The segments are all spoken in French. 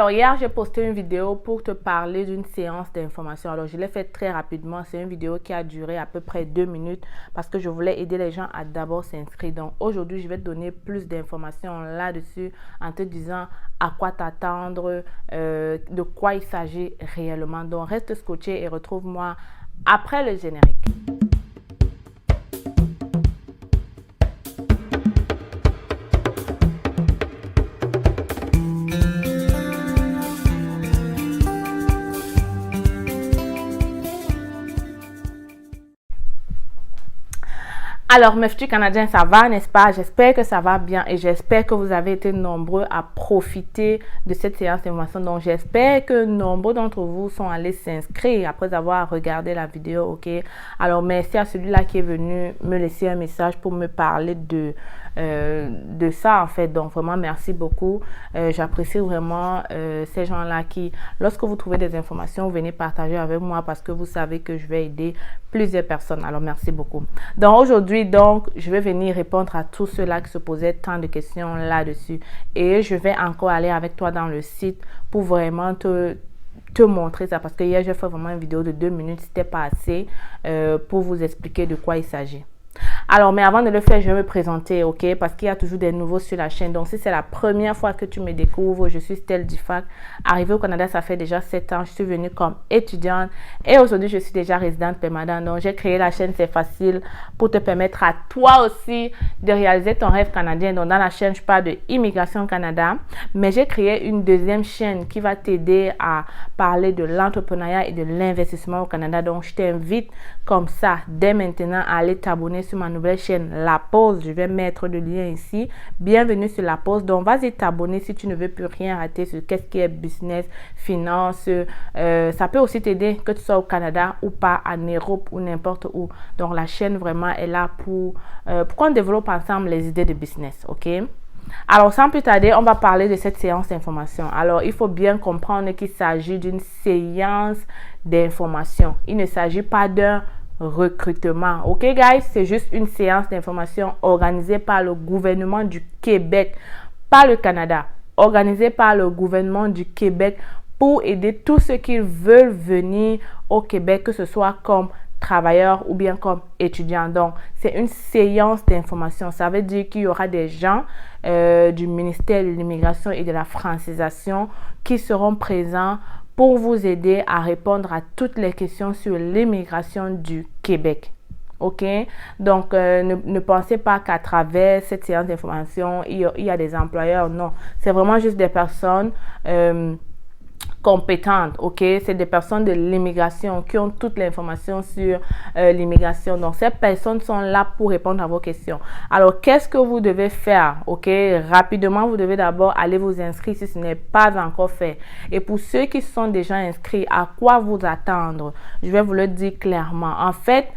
Alors hier, j'ai posté une vidéo pour te parler d'une séance d'information. Alors je l'ai fait très rapidement. C'est une vidéo qui a duré à peu près 2 minutes parce que je voulais aider les gens à d'abord s'inscrire. Donc aujourd'hui, je vais te donner plus d'informations là-dessus en te disant à quoi t'attendre, de quoi il s'agit réellement. Donc reste scotché et retrouve-moi après le générique. Alors, mes futurs Canadiens, ça va, n'est-ce pas? J'espère que ça va bien et j'espère que vous avez été nombreux à profiter de cette séance d'information. Donc, j'espère que nombreux d'entre vous sont allés s'inscrire après avoir regardé la vidéo, ok? Alors, merci à celui-là qui est venu me laisser un message pour me parler de ça, en fait. Donc, vraiment, merci beaucoup. J'apprécie vraiment ces gens-là qui, lorsque vous trouvez des informations, vous venez partager avec moi parce que vous savez que je vais aider plusieurs personnes. Alors, merci beaucoup. Donc, aujourd'hui, je vais venir répondre à tous ceux-là qui se posaient tant de questions là-dessus. Et je vais encore aller avec toi dans le site pour vraiment te montrer ça. Parce que hier, j'ai fait vraiment une vidéo de 2 minutes. C'était pas assez pour vous expliquer de quoi il s'agit. Alors, mais avant de le faire, je vais me présenter, ok? Parce qu'il y a toujours des nouveaux sur la chaîne. Donc, si c'est la première fois que tu me découvres, je suis Stell Difac. Arrivée au Canada, ça fait déjà 7 ans. Je suis venue comme étudiante et aujourd'hui, je suis déjà résidente permanente. Donc, j'ai créé la chaîne C'est Facile pour te permettre à toi aussi de réaliser ton rêve canadien. Donc, dans la chaîne, je parle de Immigration Canada, mais j'ai créé une deuxième chaîne qui va t'aider à parler de l'entrepreneuriat et de l'investissement au Canada. Donc, je t'invite comme ça, dès maintenant, à aller t'abonner sur ma nouvelle chaîne La Pause. Je vais mettre le lien ici. Bienvenue sur La Pause. Donc, vas-y t'abonner si tu ne veux plus rien rater sur qu'est-ce qui est business, finance. Ça peut aussi t'aider que tu sois au Canada ou pas, en Europe ou n'importe où. Donc, la chaîne vraiment est là pour qu'on développe ensemble les idées de business. OK? Alors, sans plus tarder, on va parler de cette séance d'information. Alors, il faut bien comprendre qu'il s'agit d'une séance d'information. Il ne s'agit pas d'un recrutement. OK, guys? C'est juste une séance d'information organisée par le gouvernement du Québec, pas le Canada. Organisée par le gouvernement du Québec pour aider tous ceux qui veulent venir au Québec, que ce soit comme travailleurs ou bien comme étudiants. Donc, c'est une séance d'information. Ça veut dire qu'il y aura des gens du ministère de l'Immigration et de la Francisation qui seront présents pour vous aider à répondre à toutes les questions sur l'immigration du Québec. OK? Donc, ne pensez pas qu'à travers cette séance d'information, il y a des employeurs. Non, c'est vraiment juste des personnes compétentes, ok? C'est des personnes de l'immigration qui ont toute l'information sur l'immigration. Donc, ces personnes sont là pour répondre à vos questions. Alors, qu'est-ce que vous devez faire, ok? Rapidement, vous devez d'abord aller vous inscrire si ce n'est pas encore fait. Et pour ceux qui sont déjà inscrits, à quoi vous attendre? Je vais vous le dire clairement. En fait,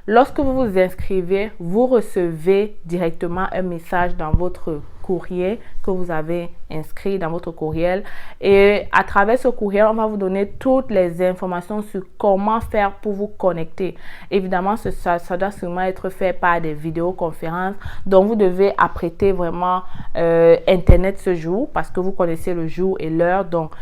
lorsque vous vous inscrivez, vous recevez directement un message dans votre courrier que vous avez inscrit dans votre courriel. Et à travers ce courriel, on va vous donner toutes les informations sur comment faire pour vous connecter. Évidemment, ça doit sûrement être fait par des vidéoconférences. Donc, vous devez apprêter vraiment Internet ce jour parce que vous connaissez le jour et l'heure. Donc,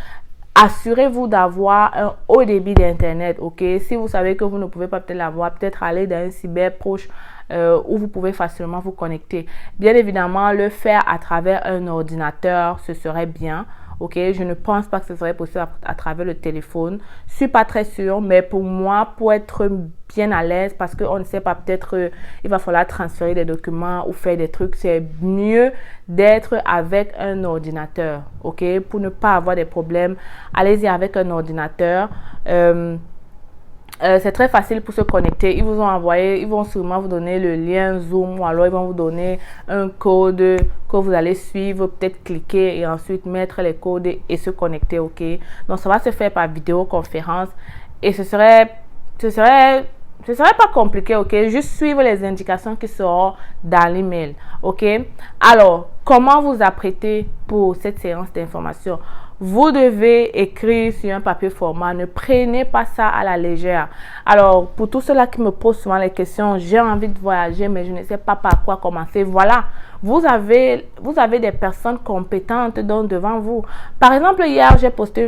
assurez-vous d'avoir un haut débit d'Internet, ok? Si vous savez que vous ne pouvez pas peut-être l'avoir, peut-être aller dans un cyber proche où vous pouvez facilement vous connecter. Bien évidemment, le faire à travers un ordinateur, ce serait bien. Ok, je ne pense pas que ce serait possible à travers le téléphone. Je suis pas très sûre, mais pour moi, pour être bien à l'aise, parce qu'on ne sait pas, peut-être il va falloir transférer des documents ou faire des trucs, c'est mieux d'être avec un ordinateur. Ok, pour ne pas avoir des problèmes, allez-y avec un ordinateur. C'est très facile pour se connecter. Ils vous ont envoyé, ils vont sûrement vous donner le lien Zoom ou alors ils vont vous donner un code que vous allez suivre, peut-être cliquer et ensuite mettre les codes et se connecter, ok? Donc, ça va se faire par vidéoconférence et ce serait pas compliqué, ok? Juste suivre les indications qui seront dans l'email, ok? Alors, comment vous apprêter pour cette séance d'information? Vous devez écrire sur un papier format. Ne prenez pas ça à la légère. Alors, pour tous ceux-là qui me posent souvent les questions, j'ai envie de voyager, mais je ne sais pas par quoi commencer. Voilà, vous avez des personnes compétentes devant vous. Par exemple, hier, j'ai posté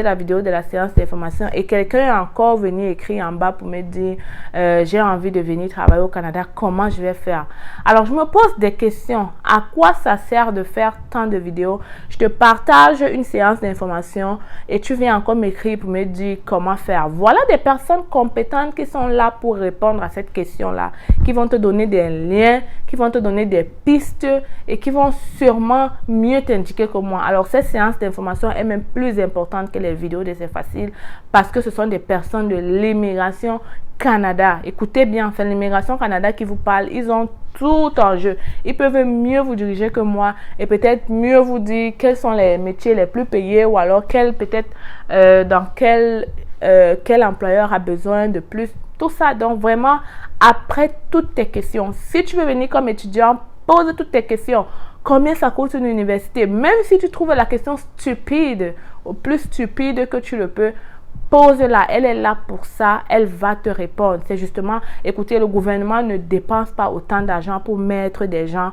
la vidéo de la séance d'information et quelqu'un est encore venu écrire en bas pour me dire j'ai envie de venir travailler au Canada, comment je vais faire? Alors, je me pose des questions. À quoi ça sert de faire tant de vidéos? Je te partage une séance d'information et tu viens encore m'écrire pour me dire comment faire. Voilà des personnes compétentes qui sont là pour répondre à cette question-là, qui vont te donner des liens, qui vont te donner des pistes et qui vont sûrement mieux t'indiquer que moi. Alors, cette séance d'information est même plus importante que les vidéos de C'est Facile parce que ce sont des personnes de l'immigration Canada. Écoutez bien, c'est l'immigration Canada qui vous parle. Ils ont tout en jeu. Ils peuvent mieux vous diriger que moi et peut-être mieux vous dire quels sont les métiers les plus payés ou alors quel employeur a besoin de plus. Tout ça. Donc vraiment, après toutes tes questions, si tu veux venir comme étudiant, pose toutes tes questions. Combien ça coûte une université? Même si tu trouves la question stupide, ou plus stupide que tu le peux, pose-la, elle est là pour ça, elle va te répondre. C'est justement, écoutez, le gouvernement ne dépense pas autant d'argent pour mettre des gens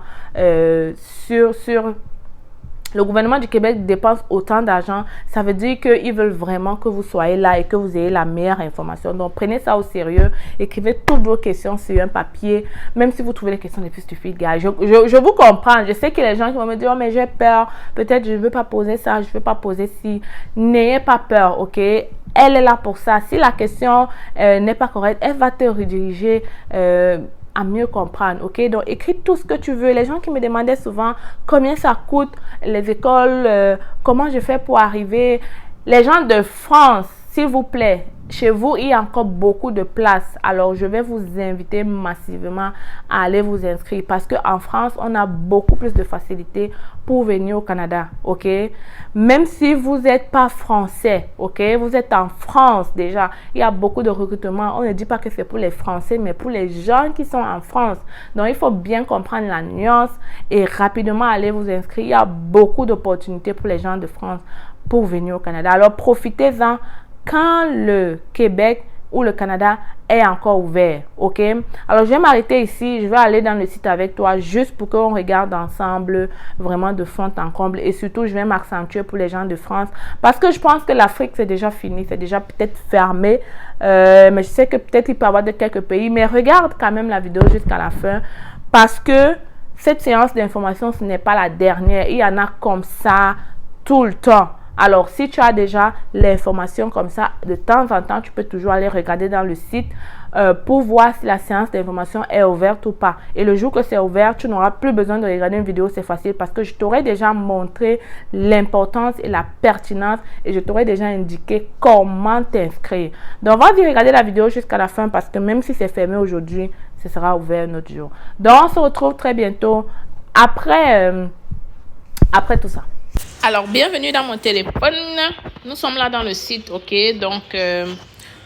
le gouvernement du Québec dépense autant d'argent, ça veut dire qu'ils veulent vraiment que vous soyez là et que vous ayez la meilleure information. Donc, prenez ça au sérieux, écrivez toutes vos questions sur un papier, même si vous trouvez les questions les plus stupides, gars. Je vous comprends, je sais que les gens qui vont me dire, oh, mais j'ai peur, peut-être je ne veux pas poser ça, je ne veux pas poser ci. N'ayez pas peur, ok? Elle est là pour ça. Si la question n'est pas correcte, elle va te rediriger à mieux comprendre, ok? Donc, écris tout ce que tu veux. Les gens qui me demandaient souvent combien ça coûte les écoles, comment je fais pour arriver. Les gens de France, s'il vous plaît, chez vous, il y a encore beaucoup de place. Alors, je vais vous inviter massivement à aller vous inscrire parce qu'en France, on a beaucoup plus de facilité pour venir au Canada, ok? Même si vous n'êtes pas français, ok? Vous êtes en France déjà. Il y a beaucoup de recrutement. On ne dit pas que c'est pour les Français, mais pour les gens qui sont en France. Donc, il faut bien comprendre la nuance et rapidement aller vous inscrire. Il y a beaucoup d'opportunités pour les gens de France pour venir au Canada. Alors, profitez-en quand le Québec ou le Canada est encore ouvert, ok? Alors, je vais m'arrêter ici. Je vais aller dans le site avec toi juste pour qu'on regarde ensemble vraiment de fond en comble. Et surtout, je vais m'accentuer pour les gens de France parce que je pense que l'Afrique, c'est déjà fini. C'est déjà peut-être fermé. Mais je sais que peut-être il peut y avoir de quelques pays. Mais regarde quand même la vidéo jusqu'à la fin parce que cette séance d'information, ce n'est pas la dernière. Il y en a comme ça tout le temps. Alors, si tu as déjà l'information comme ça, de temps en temps, tu peux toujours aller regarder dans le site pour voir si la séance d'information est ouverte ou pas. Et le jour que c'est ouvert, tu n'auras plus besoin de regarder une vidéo, c'est facile parce que je t'aurais déjà montré l'importance et la pertinence et je t'aurais déjà indiqué comment t'inscrire. Donc, vas-y regarder la vidéo jusqu'à la fin parce que même si c'est fermé aujourd'hui, ce sera ouvert un autre jour. Donc, on se retrouve très bientôt après tout ça. Alors, bienvenue dans mon téléphone. Nous sommes là dans le site, ok? Donc,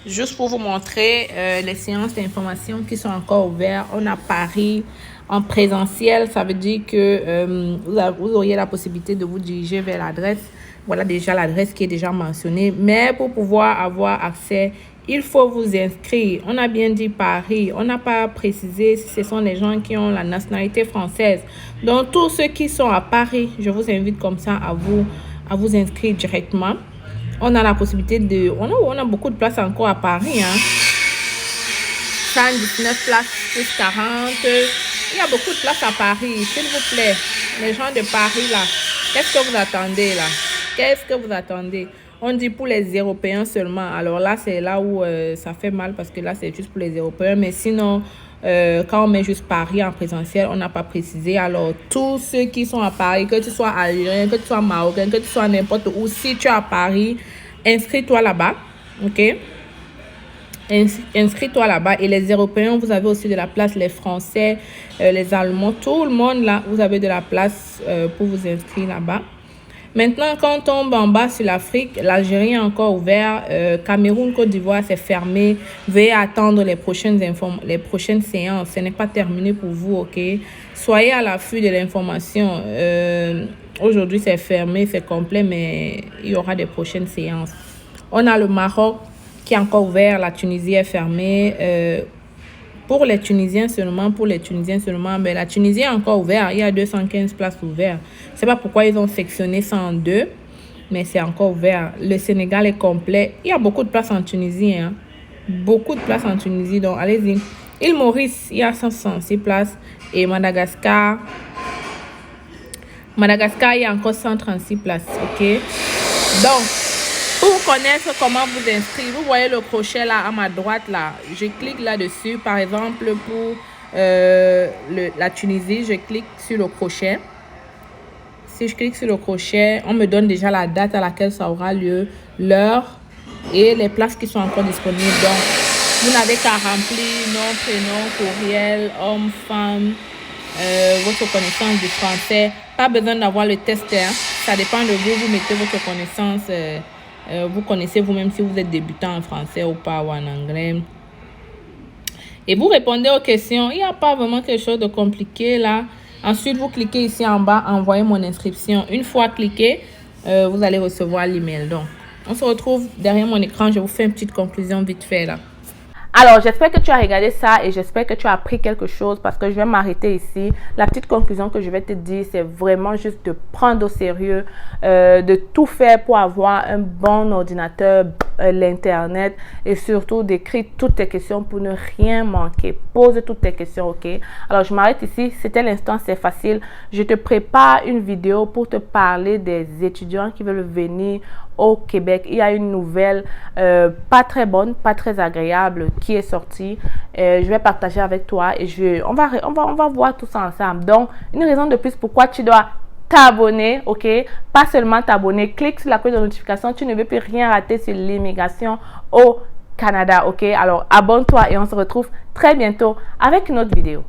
juste pour vous montrer les séances d'information qui sont encore ouvertes. On a Paris en présentiel. Ça veut dire que vous auriez la possibilité de vous diriger vers l'adresse. Voilà déjà l'adresse qui est déjà mentionnée. Mais pour pouvoir avoir accès, il faut vous inscrire. On a bien dit Paris. On n'a pas précisé si ce sont les gens qui ont la nationalité française. Donc, tous ceux qui sont à Paris, je vous invite comme ça à vous inscrire directement. On a la possibilité de... On a beaucoup de places encore à Paris. 119 places plus 40. Il y a beaucoup de places à Paris. S'il vous plaît, les gens de Paris, là, qu'est-ce que vous attendez, là? Qu'est-ce que vous attendez? On dit pour les Européens seulement. Alors là, c'est là où ça fait mal parce que là, c'est juste pour les Européens. Mais sinon, quand on met juste Paris en présentiel, on n'a pas précisé. Alors, tous ceux qui sont à Paris, que tu sois algérien, que tu sois marocain, que tu sois n'importe où, si tu es à Paris, inscris-toi là-bas. OK? Inscris-toi là-bas. Et les Européens, vous avez aussi de la place. Les Français, les Allemands, tout le monde là, vous avez de la place pour vous inscrire là-bas. Maintenant, quand on tombe en bas sur l'Afrique, l'Algérie est encore ouvert. Cameroun, Côte d'Ivoire, c'est fermé. Veuillez attendre les prochaines séances. Ce n'est pas terminé pour vous, ok? Soyez à l'affût de l'information. Aujourd'hui, c'est fermé, c'est complet, mais il y aura des prochaines séances. On a le Maroc qui est encore ouvert. La Tunisie est fermée. pour les Tunisiens seulement, mais la Tunisie est encore ouverte. Il y a 215 places ouvertes. Je ne sais pas pourquoi ils ont sectionné ça en deux, mais c'est encore ouvert. Le Sénégal est complet. Il y a beaucoup de places en Tunisie, hein. Beaucoup de places en Tunisie, donc allez-y. Île Maurice, il y a 166 places. Et Madagascar, il y a encore 136 places, ok? Donc, pour connaître comment vous inscrire, vous voyez le crochet là à ma droite là. Je clique là-dessus. Par exemple, pour la Tunisie, je clique sur le crochet. Si je clique sur le crochet, on me donne déjà la date à laquelle ça aura lieu, l'heure et les places qui sont encore disponibles. Donc, vous n'avez qu'à remplir nom, prénom, courriel, homme, femme, votre connaissance du français. Pas besoin d'avoir le test, hein. Ça dépend de vous. Vous mettez votre connaissance. Vous connaissez vous-même si vous êtes débutant en français ou pas, ou en anglais. Et vous répondez aux questions. Il n'y a pas vraiment quelque chose de compliqué là. Ensuite, vous cliquez ici en bas, envoyer mon inscription. Une fois cliqué, vous allez recevoir l'email. Donc, on se retrouve derrière mon écran. Je vous fais une petite conclusion vite fait là. Alors, j'espère que tu as regardé ça et j'espère que tu as appris quelque chose parce que je vais m'arrêter ici. La petite conclusion que je vais te dire, c'est vraiment juste de prendre au sérieux, de tout faire pour avoir un bon ordinateur, l'Internet et surtout d'écrire toutes tes questions pour ne rien manquer. Pose toutes tes questions, ok? Alors, je m'arrête ici. C'était l'instant, c'est facile. Je te prépare une vidéo pour te parler des étudiants qui veulent venir au Québec. Il y a une nouvelle pas très bonne, pas très agréable qui est sortie. Je vais partager avec toi et on va voir tout ça ensemble. Donc, une raison de plus pourquoi tu dois t'abonner, ok? Pas seulement t'abonner, clique sur la cloche de notification. Tu ne veux plus rien rater sur l'immigration au Canada, ok? Alors, abonne-toi et on se retrouve très bientôt avec une autre vidéo.